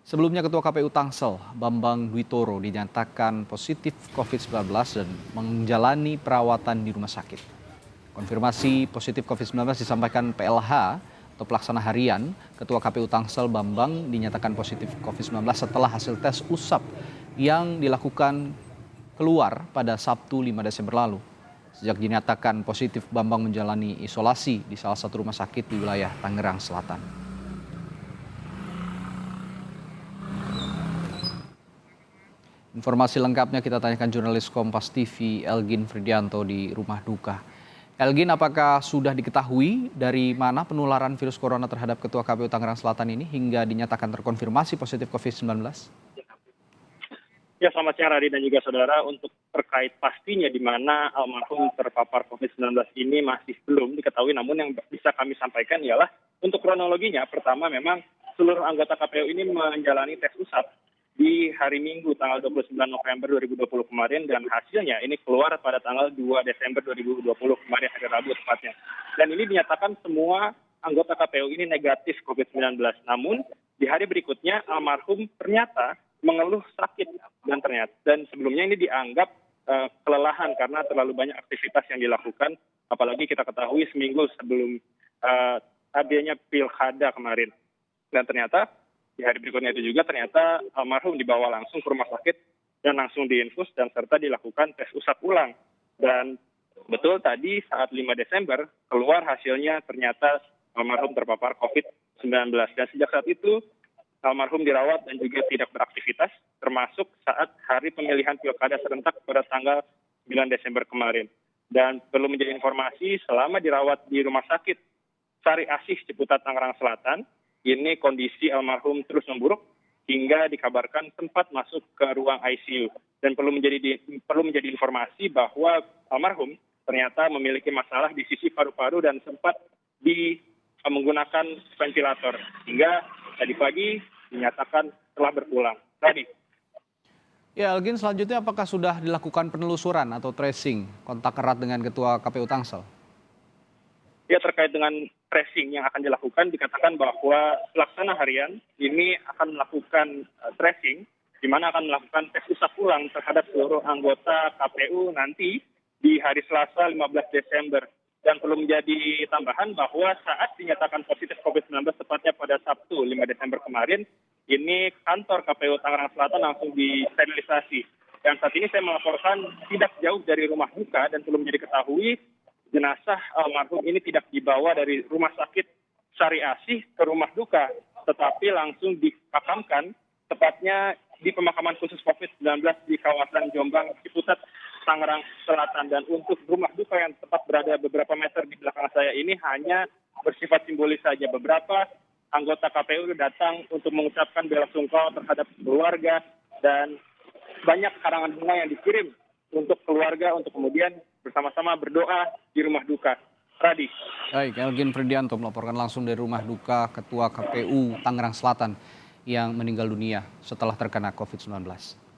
Sebelumnya Ketua KPU Tangsel, Bambang Duwitoro dinyatakan positif COVID-19 dan menjalani perawatan di rumah sakit. Konfirmasi positif COVID-19 disampaikan PLH atau pelaksana harian. Ketua KPU Tangsel Bambang dinyatakan positif COVID-19 setelah hasil tes usap yang dilakukan keluar pada Sabtu 5 Desember lalu. Sejak dinyatakan positif, Bambang menjalani isolasi di salah satu rumah sakit di wilayah Tangerang Selatan. Informasi lengkapnya kita tanyakan jurnalis Kompas TV Elgin Fridianto di rumah duka. Elgin, apakah sudah diketahui dari mana penularan virus corona terhadap Ketua KPU Tangerang Selatan ini hingga dinyatakan terkonfirmasi positif COVID-19? Ya, selamat siang Radhi dan juga saudara. Untuk terkait pastinya di mana almarhum terpapar COVID-19 ini masih belum diketahui, namun yang bisa kami sampaikan ialah untuk kronologinya, pertama memang seluruh anggota KPU ini menjalani tes usap di hari Minggu tanggal 29 November 2020 kemarin, dan hasilnya ini keluar pada tanggal 2 Desember 2020 kemarin, hari Rabu tepatnya. Dan ini dinyatakan semua anggota KPU ini negatif COVID-19. Namun di hari berikutnya almarhum ternyata mengeluh sakit dan sebelumnya ini dianggap kelelahan karena terlalu banyak aktivitas yang dilakukan, apalagi kita ketahui seminggu sebelum adanya pilkada kemarin. Dan ternyata di hari berikutnya itu juga ternyata almarhum dibawa langsung ke rumah sakit dan langsung diinfus dan serta dilakukan tes usap ulang. Dan betul tadi saat 5 Desember keluar hasilnya ternyata almarhum terpapar COVID-19. Dan sejak saat itu almarhum dirawat dan juga tidak beraktivitas, termasuk saat hari pemilihan pilkada serentak pada tanggal 9 Desember kemarin. Dan perlu menjadi informasi, selama dirawat di rumah sakit Sari Asih Ciputat Tangerang Selatan, ini kondisi almarhum terus memburuk hingga dikabarkan sempat masuk ke ruang ICU. Dan perlu menjadi informasi bahwa almarhum ternyata memiliki masalah di sisi paru-paru dan sempat menggunakan ventilator hingga tadi pagi dinyatakan telah berpulang. Tadi. Ya, Elgin, selanjutnya apakah sudah dilakukan penelusuran atau tracing kontak erat dengan Ketua KPU Tangsel? Ya, terkait dengan tracing yang akan dilakukan, dikatakan bahwa pelaksana harian ini akan melakukan tracing, di mana akan melakukan tes usap ulang terhadap seluruh anggota KPU nanti di hari Selasa 15 Desember. Dan perlu menjadi tambahan bahwa saat dinyatakan positif COVID-19 tepatnya pada Sabtu 5 Desember kemarin, ini kantor KPU Tangerang Selatan langsung disterilisasi. Dan saat ini saya melaporkan tidak jauh dari rumah duka dan belum menjadi ketahui jenazah almarhum ini tidak dibawa dari rumah sakit Sari Asih ke rumah duka, tetapi langsung dimakamkan tepatnya di pemakaman khusus COVID-19 di kawasan Jombang, Ciputat, Tangerang Selatan. Dan untuk rumah duka yang tepat berada beberapa meter di belakang saya ini hanya bersifat simbolis saja. Beberapa anggota KPU datang untuk mengucapkan bela sungkawa terhadap keluarga dan banyak karangan bunga yang dikirim untuk keluarga untuk kemudian bersama-sama berdoa di rumah duka. Radi. Baik, Elgin Fridianto melaporkan langsung dari rumah duka Ketua KPU Tangerang Selatan yang meninggal dunia setelah terkena COVID-19.